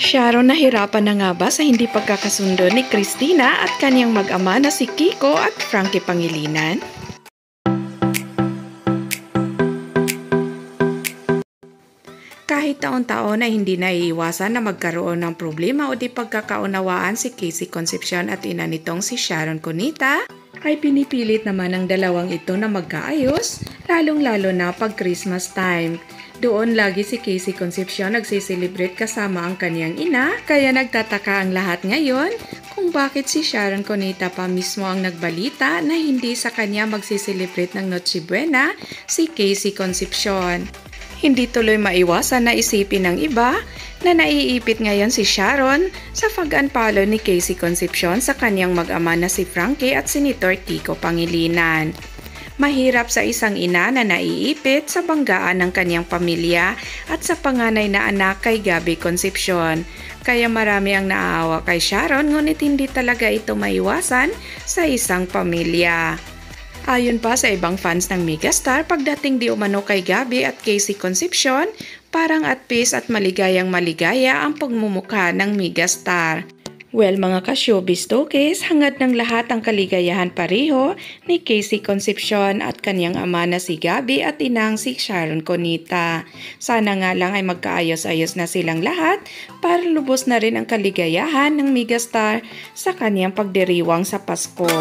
Sharon, nahirapan na nga ba sa hindi pagkakasundo ni Christina at kanyang mag-ama na si Kiko at Frankie Pangilinan? Kahit taon-taon ay hindi naiiwasan na magkaroon ng problema o di pagkakaunawaan si Casey Concepcion at ina nitong si Sharon Cunita, ay pinipilit naman ng dalawang ito na magkaayos, lalong-lalo na pag Christmas time. Doon lagi si Casey Concepcion nagsiselebrate kasama ang kanyang ina, kaya nagtataka ang lahat ngayon kung bakit si Sharon Cunita pa mismo ang nagbalita na hindi sa kanya magsiselebrate ng Noche Buena si Casey Concepcion. Hindi tuloy maiwasan na isipin ng iba na naiipit ngayon si Sharon sa pag-unfollow ni Casey Concepcion sa kanyang mag-ama na si Frankie at Senator Kiko Pangilinan. Mahirap sa isang ina na naiipit sa banggaan ng kanyang pamilya at sa panganay na anak kay Gabby Concepcion. Kaya marami ang naaawa kay Sharon, ngunit hindi talaga ito maiwasan sa isang pamilya. Ayon pa sa ibang fans ng megastar, pagdating di umano kay Gabby at Casey Concepcion, parang at peace at maligayang maligaya ang pagmumukha ng megastar. Well mga ka-showbiz talkies, hangad ng lahat ang kaligayahan pareho ni Casey Concepcion at kanyang ama na si Gabby at inang si Sharon Cunita. Sana nga lang ay magkaayos-ayos na silang lahat para lubos na rin ang kaligayahan ng megastar sa kanyang pagdiriwang sa Pasko.